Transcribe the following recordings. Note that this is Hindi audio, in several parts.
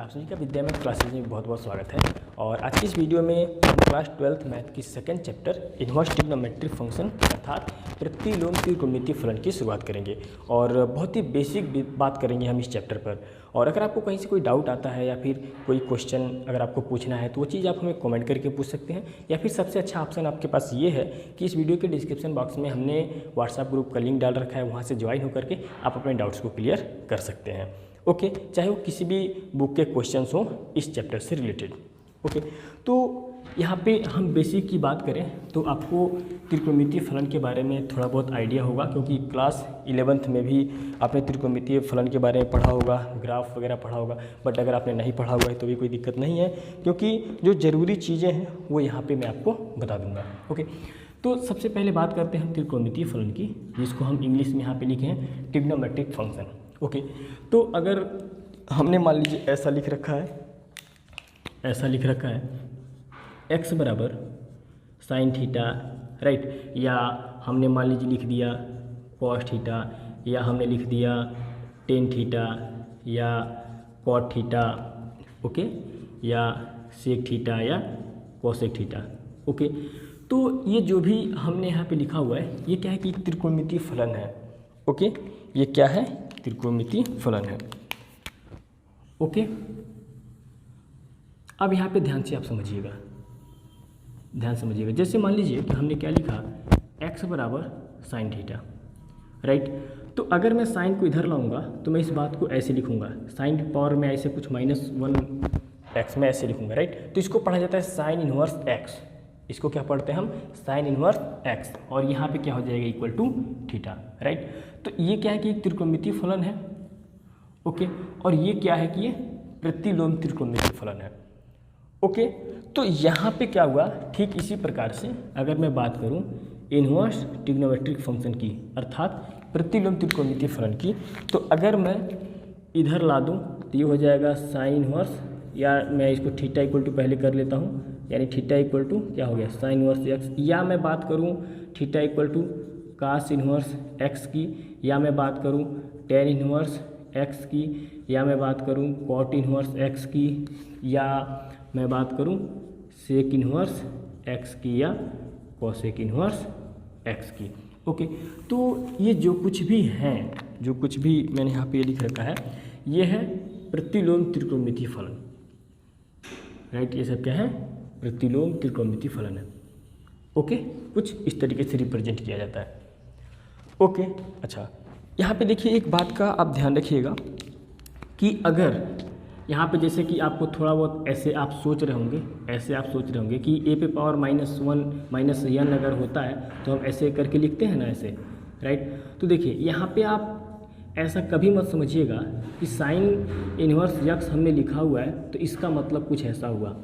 आप सभी का विद्या मैथ क्लासेज में बहुत बहुत स्वागत है। और आज की इस वीडियो में हम क्लास 12th मैथ की second chapter inverse trigonometric function अर्थात प्रतिलोम त्रिकोणमितीय फलन की शुरुआत करेंगे। और बहुत ही बेसिक बात करेंगे हम इस चैप्टर पर। और अगर आपको कहीं से कोई डाउट आता है या फिर कोई क्वेश्चन अगर आपको पूछना है तो वो चीज़ आप हमें कमेंट करके पूछ सकते हैं, या फिर सबसे अच्छा ऑप्शन आपके पास ये है कि इस वीडियो के डिस्क्रिप्शन बॉक्स में हमने व्हाट्सएप ग्रुप का लिंक डाल रखा है, वहाँ से ज्वाइन होकर के आप अपने डाउट्स को क्लियर कर सकते हैं। ओके, चाहे वो किसी भी बुक के क्वेश्चंस हों इस चैप्टर से रिलेटेड। ओके, तो यहाँ पे हम बेसिक की बात करें तो आपको त्रिकोणमितीय फलन के बारे में थोड़ा बहुत आइडिया होगा, क्योंकि क्लास 11th में भी आपने त्रिकोणमितीय फलन के बारे में पढ़ा होगा, ग्राफ वगैरह पढ़ा होगा। बट अगर आपने नहीं पढ़ा हुआ है तो भी कोई दिक्कत नहीं है, क्योंकि जो ज़रूरी चीज़ें हैं वो यहाँ पे मैं आपको बता दूँगा। ओके, तो सबसे पहले बात करते हैं हम त्रिकोणमितीय फलन की, जिसको हम इंग्लिश में यहाँ पे लिखे हैं ट्रिग्नोमेट्रिक फंक्शन। ओके, तो अगर हमने मान लीजिए ऐसा लिख रखा है x बराबर साइन थीटा, राइट, या हमने मान लीजिए लिख दिया कॉस थीटा, या हमने लिख दिया टेन थीटा या कॉट थीटा, ओके, या सेक थीटा या कोसेक थीटा। ओके, तो ये जो भी हमने यहाँ पे लिखा हुआ है ये क्या है कि त्रिकोणमितीय फलन है। ओके, ये क्या है? त्रिकोणमितीय फलन है। ओके, अब यहाँ पे ध्यान से आप समझिएगा, जैसे मान लीजिए कि हमने क्या लिखा x बराबर साइन थीटा, राइट। तो अगर मैं साइन को इधर लाऊंगा तो मैं इस बात को ऐसे लिखूंगा, साइन की पावर में ऐसे कुछ -1x में ऐसे लिखूंगा, राइट। तो इसको पढ़ा जाता है साइन इनवर्स x, इसको क्या पढ़ते हैं हम? साइन इनवर्स x, और यहाँ पे क्या हो जाएगा? Equal to theta, right. तो ये क्या है कि एक त्रिकोणमितीय फलन है। ओके, और ये क्या है कि ये प्रतिलोम त्रिकोणमितीय फलन है। ओके, तो यहाँ पे क्या हुआ? ठीक इसी प्रकार से अगर मैं बात करूँ इनवर्स ट्रिग्नोमेट्रिक फंक्शन की अर्थात प्रतिलोम त्रिकोणमितीय फलन की, तो अगर मैं इधर ला दूँ तो ये हो जाएगा साइन इनवर्स, या मैं इसको थीटा इक्वल टू पहले कर लेता हूँ, यानी थीटा इक्वल टू क्या हो गया? साइन इनवर्स एक्स, या मैं बात करूँ theta equal to cos inverse x की, या मैं बात करूँ टेन इनवर्स एक्स की, या मैं बात करूँ कॉट इनवर्स एक्स की, या मैं बात करूँ सेक इनवर्स एक्स की, या कोसेक इनवर्स एक्स की। ओके, तो ये जो कुछ भी हैं, जो कुछ भी मैंने यहाँ पे लिख रखा है ये है प्रतिलोम त्रिकोणमितीय फलन, राइट। ये सब क्या है? प्रतिलोम त्रिकोणमितीय फलन है। ओके, कुछ इस तरीके से रिप्रेजेंट किया जाता है। ओके, अच्छा, यहाँ पे देखिए एक बात का आप ध्यान रखिएगा कि अगर यहाँ पे जैसे कि आपको थोड़ा बहुत ऐसे आप सोच रहे होंगे कि a पे पावर -1 - अगर होता है तो हम ऐसे करके लिखते हैं ना, ऐसे, राइट। तो देखिए यहाँ पे आप ऐसा कभी मत समझिएगा कि साइन इनवर्स यक्स हमने लिखा हुआ है तो इसका मतलब कुछ ऐसा हुआ,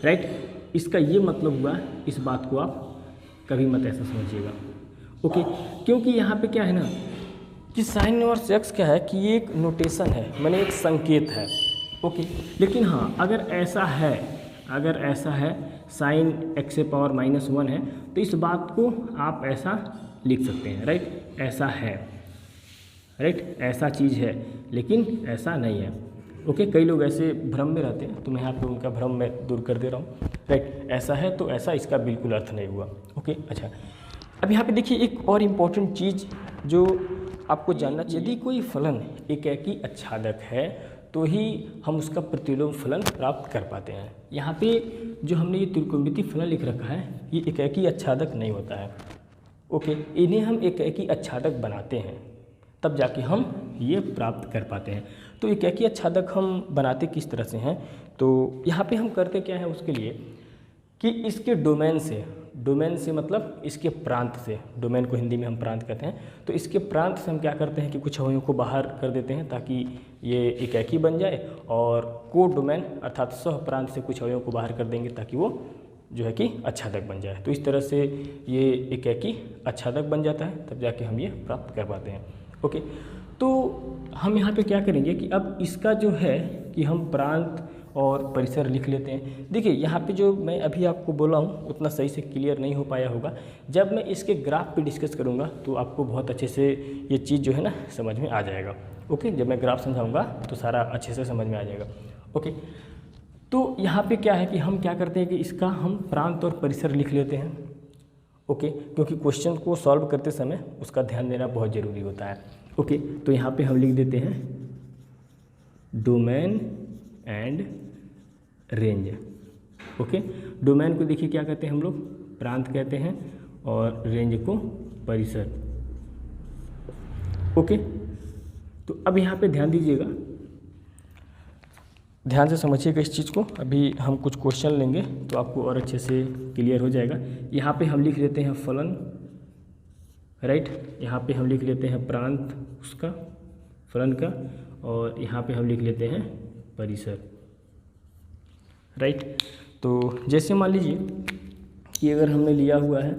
राइट। इसका ये मतलब हुआ, इस बात को आप कभी मत ऐसा समझिएगा। ओके, क्योंकि यहाँ पे क्या है ना कि साइन इनवर्स एक्स क्या है कि ये एक नोटेशन है, माने एक संकेत है। ओके, लेकिन हाँ अगर ऐसा है साइन x से पावर -1 है तो इस बात को आप ऐसा लिख सकते हैं, राइट। ऐसा है, राइट, ऐसा चीज़ है, लेकिन ऐसा नहीं है। ओके, कई लोग ऐसे भ्रम में रहते हैं तो मैं यहाँ पे उनका भ्रम मैं दूर कर दे रहा हूँ, राइट। ऐसा है तो ऐसा, इसका बिल्कुल अर्थ नहीं हुआ। ओके, अच्छा, अब यहाँ पे देखिए एक और इम्पॉर्टेंट चीज़ जो आपको जानना चाहिए, यदि कोई फलन एकाकी आच्छादक है तो ही हम उसका प्रतिलोम फलन प्राप्त कर पाते हैं। यहाँ पे जो हमने ये त्रिकोणमितीय फलन लिख रखा है ये एकाकी आच्छादक नहीं होता है। ओके, इन्हें हम एकाकी आच्छादक बनाते हैं तब जाके हम ये प्राप्त कर पाते हैं। तो एकाकी आच्छादक हम बनाते किस तरह से हैं? तो यहाँ पे हम करते क्या है उसके लिए कि इसके डोमेन से मतलब इसके प्रांत से, डोमेन को हिंदी में हम प्रांत कहते हैं, तो इसके प्रांत से हम क्या करते हैं कि कुछ अवयवों को बाहर कर देते हैं ताकि ये एकाकी बन जाए, और को डोमेन अर्थात सह प्रांत से कुछ अवयवों को बाहर कर देंगे ताकि वो जो है कि आच्छादक बन जाए। तो इस तरह से ये एकाकी आच्छादक बन जाता है, तब जाके हम ये प्राप्त कर पाते हैं। ओके, तो हम यहाँ पे क्या करेंगे कि अब इसका जो है कि हम प्रांत और परिसर लिख लेते हैं। देखिए यहाँ पे जो मैं अभी आपको बोला हूँ उतना सही से क्लियर नहीं हो पाया होगा, जब मैं इसके ग्राफ पे डिस्कस करूँगा तो आपको बहुत अच्छे से ये चीज़ जो है ना समझ में आ जाएगा। ओके, जब मैं ग्राफ समझाऊँगा तो सारा अच्छे से समझ में आ जाएगा। ओके, तो यहाँ पे क्या है कि हम क्या करते हैं कि इसका हम प्रांत और परिसर लिख लेते हैं। ओके, क्योंकि क्वेश्चन को सॉल्व करते समय उसका ध्यान देना बहुत ज़रूरी होता है। ओके, तो यहाँ पे हम लिख देते हैं domain and range. Okay, domain को देखिए क्या कहते हैं हम लोग, प्रांत कहते हैं, और रेंज को परिसर। ओके, तो अब यहाँ पे ध्यान दीजिएगा, ध्यान से समझिएगा इस चीज़ को। अभी हम कुछ क्वेश्चन लेंगे तो आपको और अच्छे से क्लियर हो जाएगा। यहाँ पे हम लिख लेते हैं फलन, राइट, यहाँ पे हम लिख लेते हैं प्रांत उसका, फलन का, और यहाँ पे हम लिख लेते हैं परिसर, राइट। तो जैसे मान लीजिए कि अगर हमने लिया हुआ है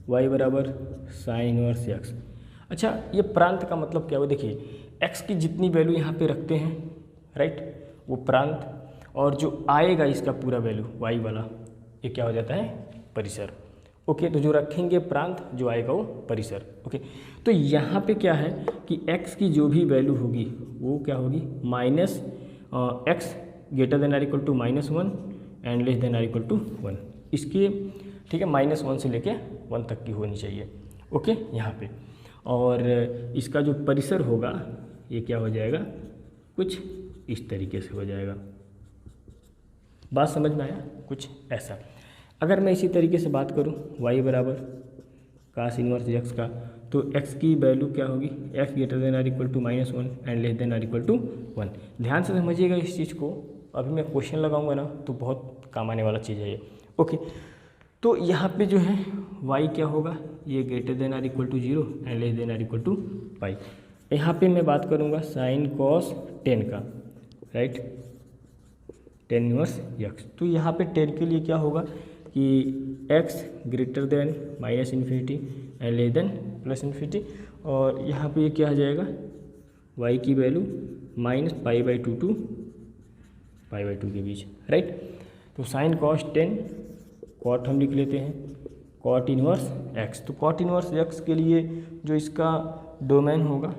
y बराबर साइन इनवर्स x। अच्छा, ये प्रांत का मतलब क्या हुआ, देखिए x की जितनी वैल्यू यहाँ पे रखते हैं, राइट, वो प्रांत, और जो आएगा इसका पूरा वैल्यू y वाला, ये क्या हो जाता है, परिसर। ओके, तो जो रखेंगे प्रांत, जो आएगा वो परिसर। ओके, तो यहाँ पे क्या है कि x की जो भी वैल्यू होगी वो क्या होगी, minus x greater than or equal to -1 and less than or equal to 1, इसके, ठीक है, -1 से लेके 1 तक की होनी चाहिए। ओके, यहाँ पे, और इसका जो परिसर होगा ये क्या हो जाएगा, कुछ इस तरीके से हो जाएगा। बात समझ में आया, कुछ ऐसा। अगर मैं इसी तरीके से बात करूँ y बराबर कास इनवर्स x का, तो x की वैल्यू क्या होगी, x greater than or equal to -1 and less than or equal to 1। ध्यान से समझिएगा इस चीज़ को, अभी मैं क्वेश्चन लगाऊंगा ना तो बहुत काम आने वाला चीज़ है ये। ओके, तो यहाँ पे जो है y क्या होगा, ये greater than or equal to 0 and less than or equal to pi. यहाँ पे मैं बात करूँगा साइन कॉस 10 का, राइट, 10 इनवर्स x। तो यहाँ पे 10 के लिए क्या होगा कि x greater then -∞ and less then +∞, और यहाँ पे ये क्या आ जाएगा, y की वैल्यू -π/2 टू π/2 के बीच, राइट। तो साइन कॉस 10, कॉट हम लिख लेते हैं कॉट इनवर्स x। तो कॉट इनवर्स x के लिए जो इसका डोमेन होगा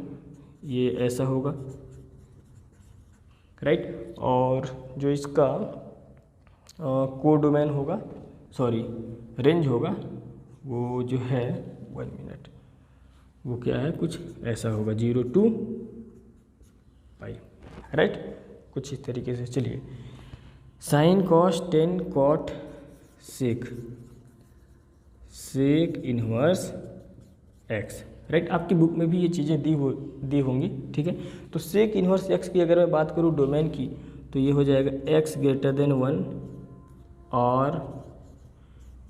ये ऐसा होगा, राइट, और जो इसका को डोमेन होगा, सॉरी रेंज होगा, वो जो है 1 मिनट, वो क्या है, कुछ ऐसा होगा 0 to पाई, राइट, कुछ इस तरीके से। चलिए, sine cos 10 cot sec inverse x, right. आपकी बुक में भी ये चीज़ें दी होंगी, ठीक है। तो सेक इनवर्स x की अगर मैं बात करूँ डोमेन की, तो ये हो जाएगा x ग्रेटर देन 1 और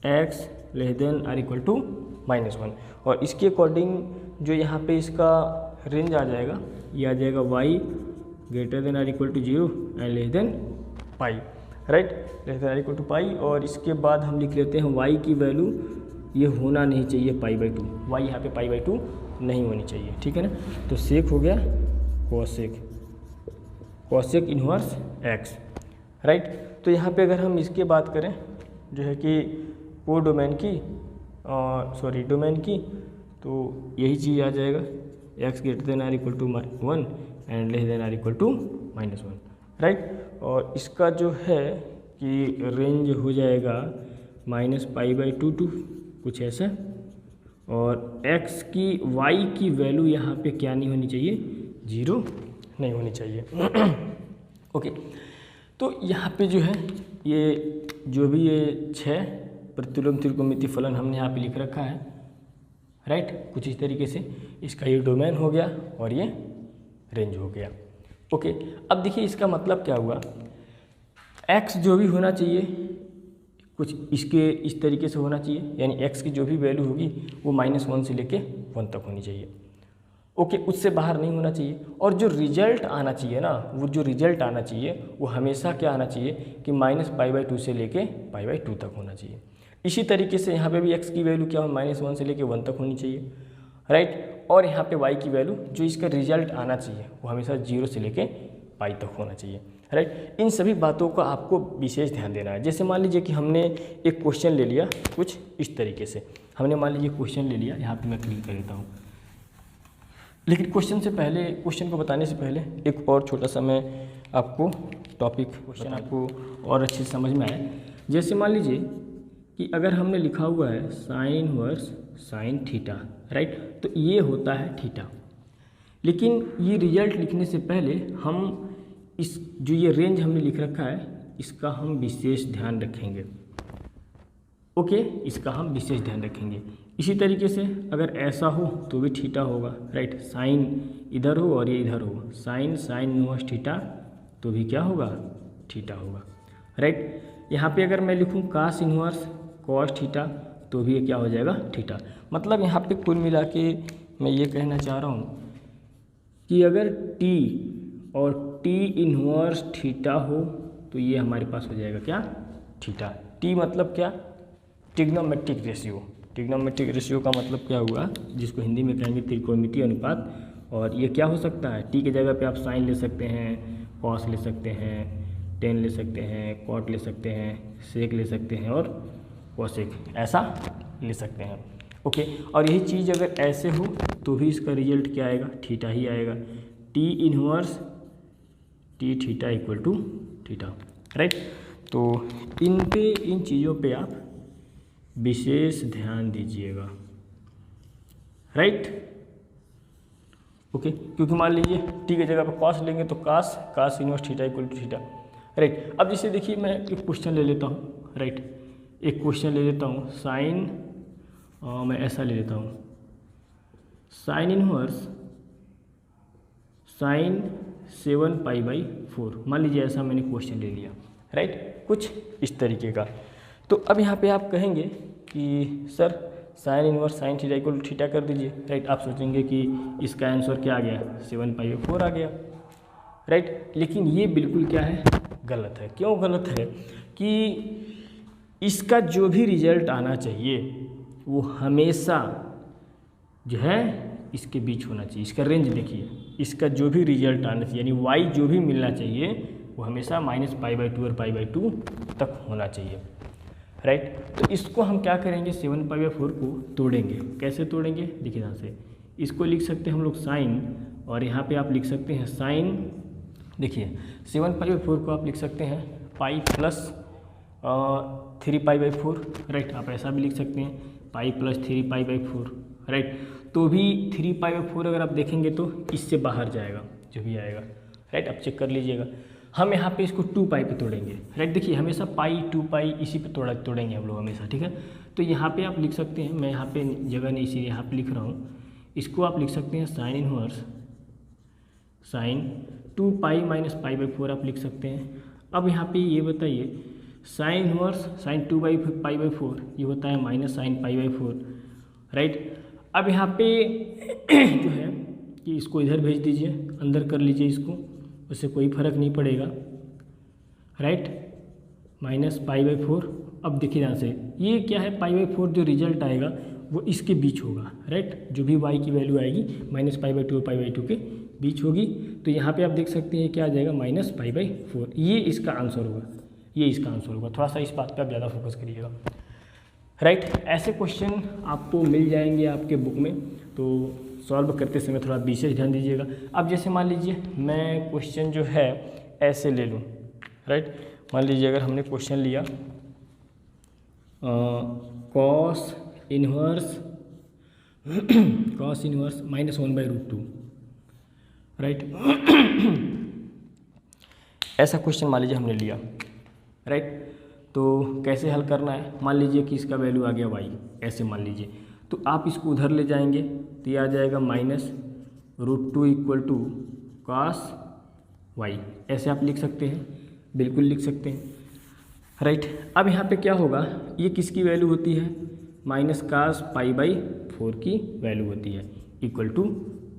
x less than or equal to -1, और इसके अकॉर्डिंग जो यहाँ पे इसका रेंज आ जाएगा, ये आ जाएगा y greater than or equal to 0 and less than pi, right, less than or equal to pi. और इसके बाद हम लिख लेते हैं y की वैल्यू, ये होना नहीं चाहिए π/2, y यहाँ पे π/2 नहीं होनी चाहिए, ठीक है ना। तो सेक हो गया कॉसेक इनवर्स x, राइट। तो यहाँ पे अगर हम इसके बात करें जो है कि को डोमेन की, सॉरी डोमेन की, तो यही चीज़ आ जाएगा x greater than or equal to 1 and less than or equal to -1, right. और इसका जो है कि रेंज हो जाएगा -π/2 टू कुछ ऐसा, और x की y की वैल्यू यहाँ पे क्या नहीं होनी चाहिए, 0 नहीं होनी चाहिए। ओके, तो यहाँ पे जो है ये जो भी ये 6 प्रतिलोम त्रिकोणमितीय फलन हमने यहाँ पे लिख रखा है, राइट, कुछ इस तरीके से। इसका ये डोमेन हो गया और ये रेंज हो गया। ओके, अब देखिए इसका मतलब क्या हुआ, x जो भी होना चाहिए कुछ इसके इस तरीके से होना चाहिए, यानी x की जो भी वैल्यू होगी वो -1 से लेके 1 तक होनी चाहिए। ओके, उससे बाहर नहीं होना चाहिए। और जो रिजल्ट आना चाहिए ना, वो जो रिजल्ट आना चाहिए वो हमेशा क्या आना चाहिए कि -π/2 से लेके π/2 तक होना चाहिए। इसी तरीके से यहाँ पे भी x की वैल्यू क्या हो, -1 से लेके 1 तक होनी चाहिए, राइट। और यहाँ पे y की वैल्यू जो इसका रिजल्ट आना चाहिए वो हमेशा 0 से लेके पाई तक होना चाहिए, राइट। इन सभी बातों का आपको विशेष ध्यान देना है। जैसे मान लीजिए कि हमने एक क्वेश्चन ले लिया कुछ इस तरीके से, हमने मान लीजिए क्वेश्चन ले लिया, यहाँ पे मैं क्लिक कर देता हूँ। लेकिन क्वेश्चन को बताने से पहले एक और छोटा सा मैं आपको टॉपिक क्वेश्चन आपको और अच्छे से समझ में आए। जैसे मान लीजिए कि अगर हमने लिखा हुआ है sign inverse sine theta, right, तो ये होता है थीटा। लेकिन ये रिजल्ट लिखने से पहले हम इस जो ये रेंज हमने लिख रखा है इसका हम विशेष ध्यान रखेंगे। ओके, इसका हम विशेष ध्यान रखेंगे। इसी तरीके से अगर ऐसा हो तो भी थीटा होगा, राइट, साइन इधर हो और ये इधर हो, साइन साइन इनवर्स थीटा तो भी क्या होगा, थीटा होगा, राइट। यहाँ पे अगर मैं लिखूँ कास इनवर्स कॉस थीटा तो भी ये क्या हो जाएगा, थीटा। मतलब यहाँ पे कुल मिला के मैं ये कहना चाह रहा हूँ कि अगर टी और टी इनवर्स थीटा हो तो ये हमारे पास हो जाएगा क्या, थीटा। टी मतलब क्या, ट्रिग्नोमेट्रिक रेशियो। ट्रिग्नोमेट्रिक रेशियो का मतलब क्या हुआ, जिसको हिंदी में कहेंगे त्रिकोणमितीय अनुपात। और ये क्या हो सकता है, टी की जगह पे आप साइन ले सकते हैं, कॉस ले सकते हैं, टेन ले सकते हैं, कॉट ले सकते हैं, सेक ले सकते हैं और कोसेक, ऐसा ले सकते हैं। ओके, और यही चीज़ अगर ऐसे हो तो भी इसका रिजल्ट क्या आएगा, थीटा ही आएगा। T inverse T theta equal to theta, right. तो इन चीज़ों पे आप विशेष ध्यान दीजिएगा, राइट। ओके, क्योंकि मान लीजिए टी की जगह पर कॉस लेंगे तो cos inverse theta equal to theta, right. अब जैसे देखिए मैं एक क्वेश्चन ले लेता हूँ, राइट, एक क्वेश्चन ले लेता हूँ साइन, मैं ऐसा ले लेता हूँ साइन इनवर्स साइन 7π/4, मान लीजिए ऐसा मैंने क्वेश्चन ले लिया, राइट, कुछ इस तरीके का। तो अब यहाँ पे आप कहेंगे कि sir sine inverse sine theta equal to theta कर दीजिए, राइट। आप सोचेंगे कि इसका आंसर क्या आ गया, 7π/4 आ गया, राइट। लेकिन ये बिल्कुल क्या है, गलत है। क्यों गलत है कि इसका जो भी रिजल्ट आना चाहिए वो हमेशा जो है इसके बीच होना चाहिए। इसका रेंज देखिए, इसका जो भी रिजल्ट आना चाहिए यानी वाई जो भी मिलना चाहिए वो हमेशा -π/2 और π/2 तक होना चाहिए, राइट। तो इसको हम क्या करेंगे, 7π/4 को तोड़ेंगे। कैसे तोड़ेंगे, देखिए यहाँ से इसको लिख सकते हैं हम लोग साइन, और यहाँ पे आप लिख सकते हैं साइन, देखिए 7π/4 को आप लिख सकते हैं पाई प्लस 3π/4, राइट। आप ऐसा भी लिख सकते हैं पाई प्लस 3π/4, राइट। तो भी 3π/4 अगर आप देखेंगे तो इससे बाहर जाएगा जो भी आएगा, राइट। आप चेक कर लीजिएगा। हम यहाँ पे इसको 2π पे तोड़ेंगे, राइट। देखिए हमेशा पाई 2π इसी पे तोड़ेंगे हम लोग हमेशा, ठीक है। तो यहाँ पे आप लिख सकते हैं, मैं यहाँ पे जगह नहीं इसीलिए यहाँ पे लिख रहा हूँ, इसको आप लिख सकते हैं साइन इनवर्स साइन 2π - π/4 आप लिख सकते हैं। अब यहाँ पे ये बताइए साइन इनवर्स साइन 2π/4 ये होता है माइनस साइन π/4, राइट। अब यहाँ पे जो है कि इसको इधर भेज दीजिए, अंदर कर लीजिए इसको, उससे कोई फर्क नहीं पड़ेगा, राइट, -π/4। अब देखिए यहाँ से ये क्या है, π/4 जो रिजल्ट आएगा वो इसके बीच होगा, राइट। जो भी y की वैल्यू आएगी -π/2 और π/2 के बीच होगी। तो यहाँ पे आप देख सकते हैं क्या आ जाएगा, -π/4। ये इसका आंसर होगा, ये इसका आंसर होगा। थोड़ा सा इस बात पे आप ज़्यादा फोकस करिएगा, राइट। ऐसे क्वेश्चन आपको मिल जाएंगे आपके बुक में, तो सॉल्व करते समय थोड़ा विशेष ध्यान दीजिएगा। अब जैसे मान लीजिए मैं क्वेश्चन जो है ऐसे ले लूँ, राइट। मान लीजिए अगर हमने क्वेश्चन लिया कॉस इनवर्स -1/√2, राइट। ऐसा क्वेश्चन मान लीजिए हमने लिया, राइट। तो कैसे हल करना है, मान लीजिए कि इसका वैल्यू आ गया y, ऐसे मान लीजिए। तो आप इसको उधर ले जाएंगे तो ये आ जाएगा -√2 इक्वल टू कॉस y, ऐसे आप लिख सकते हैं, बिल्कुल लिख सकते हैं, राइट। अब यहाँ पे क्या होगा, ये किसकी वैल्यू होती है, -cos π/4 की वैल्यू होती है, equal to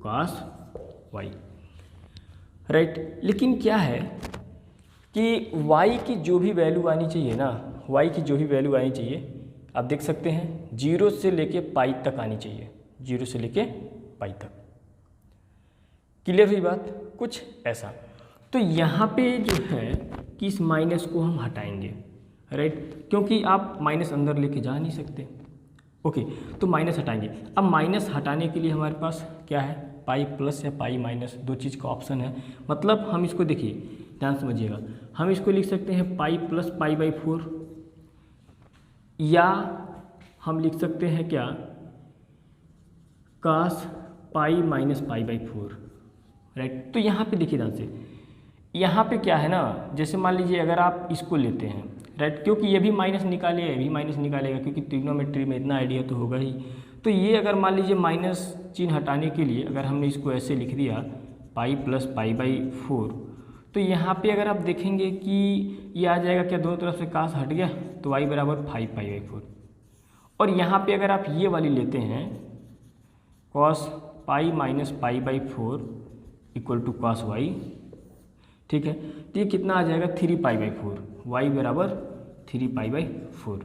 cos y, right. लेकिन क्या है कि y की जो भी वैल्यू आनी चाहिए ना, y की जो भी वैल्यू आनी चाहिए आप देख सकते हैं 0 से लेके पाई तक आनी चाहिए, 0 से लेके पाई तक। क्लियर हुई बात, कुछ ऐसा। तो यहाँ पे जो है कि इस माइनस को हम हटाएंगे, राइट, क्योंकि आप माइनस अंदर लेके जा नहीं सकते। ओके, तो माइनस हटाएंगे। अब माइनस हटाने के लिए हमारे पास क्या है, पाई प्लस या पाई माइनस, दो चीज़ का ऑप्शन है। मतलब हम इसको देखिए ध्यान समझिएगा, हम इसको लिख सकते हैं पाई प्लस पाई बाई 4, या हम लिख सकते हैं क्या, cos pi minus pi by 4, right. तो यहाँ पे देखिए ध्यान से, यहाँ पे क्या है ना, जैसे मान लीजिए अगर आप इसको लेते हैं, राइट, क्योंकि ये भी माइनस निकालेगा, ये भी माइनस निकालेगा, क्योंकि ट्रिग्नोमेट्री में इतना आइडिया तो होगा ही। तो ये अगर मान लीजिए माइनस चिन्ह हटाने के लिए अगर हमने इसको ऐसे लिख दिया पाई प्लस पाई बाई 4, तो यहाँ पे अगर आप देखेंगे कि ये आ जाएगा क्या, दोनों तरफ से कास हट गया, तो y बराबर 5 पाई बाई 4। और यहाँ पे अगर आप ये वाली लेते हैं cos pi minus pi by 4 equal to cos y, ठीक है, तो ये कितना आ जाएगा 3 पाई बाई 4, y बराबर 3 पाई बाई 4।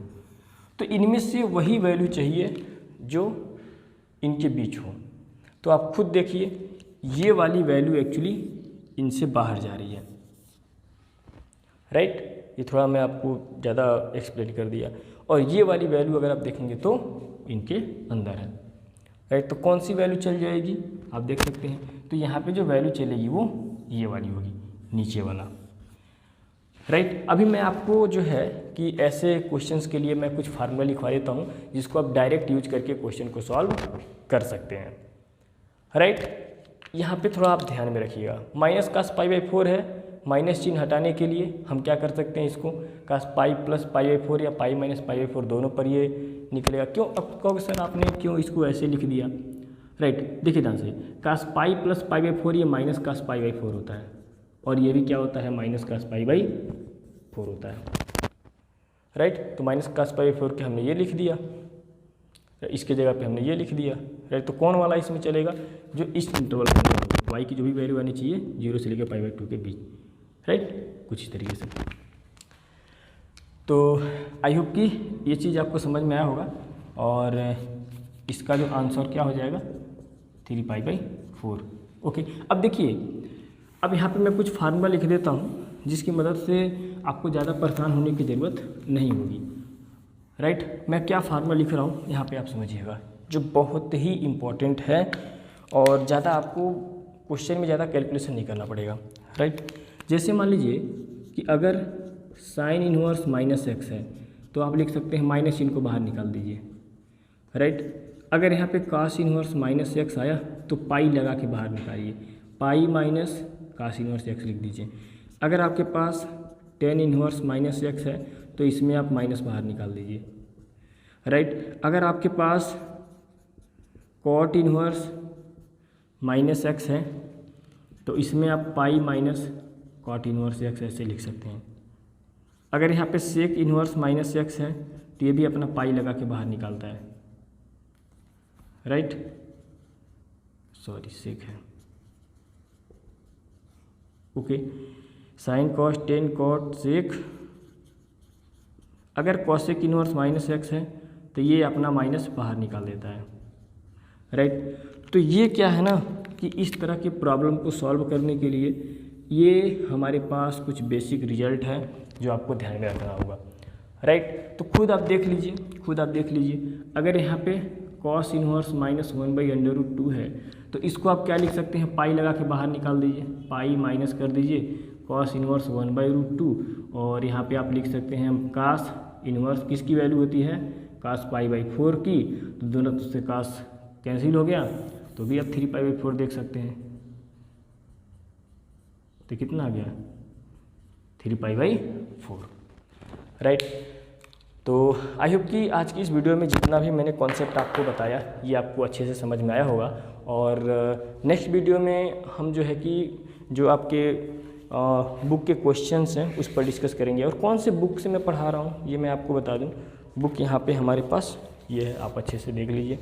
तो इनमें से वही वैल्यू चाहिए जो इनके बीच हो। तो आप खुद देखिए, ये वाली वैल्यू एक्चुअली इनसे बाहर जा रही है, राइट। ये थोड़ा मैं आपको ज़्यादा एक्सप्लेन कर दिया। और ये वाली वैल्यू अगर आप देखेंगे तो इनके अंदर है, राइट। तो कौन सी वैल्यू चल जाएगी आप देख सकते हैं, तो यहाँ पे जो वैल्यू चलेगी वो ये वाली होगी, नीचे वाला, राइट। अभी मैं आपको जो है कि ऐसे क्वेश्चंस के लिए मैं कुछ फार्मूला लिखवा देता हूँ जिसको आप डायरेक्ट यूज करके क्वेश्चन को सॉल्व कर सकते हैं, राइट। यहाँ पे थोड़ा आप ध्यान में रखिएगा, माइनस कास पाई बाई 4 है, माइनस चिन्ह हटाने के लिए हम क्या कर सकते हैं, इसको कास पाई प्लस पाई बाई 4 या पाई माइनस पाई बाई 4 दोनों पर ये निकलेगा। क्यों, अब कहोगे सर आपने क्यों इसको ऐसे लिख दिया, राइट। देखिए ध्यान से, कास पाई प्लस पाई बाई 4 ये माइनस कास पाई बाई 4 होता है, और ये भी क्या होता है, माइनस कास पाई बाई 4 होता है, राइट। तो माइनस कास पाई बाई 4 के हमने ये लिख दिया, इसके जगह पे हमने ये लिख दिया, राइट। तो कौन वाला इसमें चलेगा, जो इस इंटरवल के अंदर हो, y की जो भी वैल्यू आनी चाहिए 0 से लेकर पाई बाई 2 के बीच, राइट, कुछ इस तरीके से। तो आई होप कि ये चीज़ आपको समझ में आया होगा, और इसका जो आंसर क्या हो जाएगा 3 पाई बाई 4। ओके, अब देखिए, अब यहाँ पे मैं कुछ फार्मूला लिख देता हूँ जिसकी मदद से आपको ज़्यादा परेशान होने की ज़रूरत नहीं होगी, राइट। मैं क्या फार्मूला लिख रहा हूँ यहाँ पे आप समझिएगा, जो बहुत ही इम्पोर्टेंट है और ज़्यादा आपको क्वेश्चन में ज़्यादा कैलकुलेशन नहीं करना पड़ेगा, राइट। जैसे मान लीजिए कि अगर साइन इनवर्स माइनस एक्स है तो आप लिख सकते हैं माइनस चिन्ह को बाहर निकाल दीजिए, राइट। अगर यहाँ पे कास इनवर्स माइनस एक्स आया तो पाई लगा के बाहर निकालिए, pi minus cos inverse x लिख दीजिए। अगर आपके पास टेन इनवर्स माइनस एक्स है तो इसमें आप माइनस बाहर निकाल दीजिए, राइट। अगर आपके पास कॉट इनवर्स माइनस एक्स है तो इसमें आप pi minus cot inverse x ऐसे लिख सकते हैं। अगर यहाँ पे सेक इनवर्स माइनस एक्स है तो ये भी अपना पाई लगा के बाहर निकालता है, राइट, सॉरी सेक है, okay. Sine cos tan cot sec, अगर कॉसेक इनवर्स माइनस एक्स है तो ये अपना माइनस बाहर निकाल देता है, राइट। तो ये क्या है ना कि इस तरह के प्रॉब्लम को सॉल्व करने के लिए ये हमारे पास कुछ बेसिक रिजल्ट है जो आपको ध्यान में रखना होगा, राइट। तो खुद आप देख लीजिए, अगर यहाँ पे कॉस इनवर्स माइनस 1/√2 है तो इसको आप क्या लिख सकते हैं, पाई लगा के बाहर निकाल दीजिए, पाई माइनस कर दीजिए कॉस इनवर्स 1/√2, और यहाँ पे आप लिख सकते हैं कास इनवर्स किसकी वैल्यू होती है, कास पाई बाई 4 की, तो दोनों तरफ से कास कैंसिल हो गया तो भी आप 3 पाई बाई 4 देख सकते हैं, तो कितना आ गया 3 पाई बाई 4, राइट। तो आई होप कि आज की इस वीडियो में जितना भी मैंने कॉन्सेप्ट आपको बताया ये आपको अच्छे से समझ में आया होगा, और नेक्स्ट वीडियो में हम जो है कि जो आपके बुक के क्वेश्चंस हैं उस पर डिस्कस करेंगे। और कौन से बुक से मैं पढ़ा रहा हूँ ये मैं आपको बता दूँ, बुक यहाँ पे हमारे पास ये है, आप अच्छे से देख लीजिए।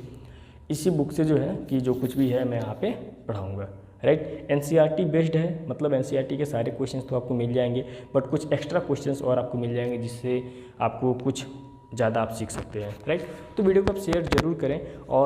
इसी बुक से जो है कि जो कुछ भी है मैं यहाँ पे पढ़ाऊँगा, राइट। एनसीईआरटी बेस्ड है, मतलब एनसीईआरटी के सारे क्वेश्चंस तो आपको मिल जाएंगे, बट कुछ एक्स्ट्रा क्वेश्चंस और आपको मिल जाएंगे जिससे आपको कुछ ज़्यादा आप सीख सकते हैं, राइट। तो वीडियो को आप शेयर ज़रूर करें और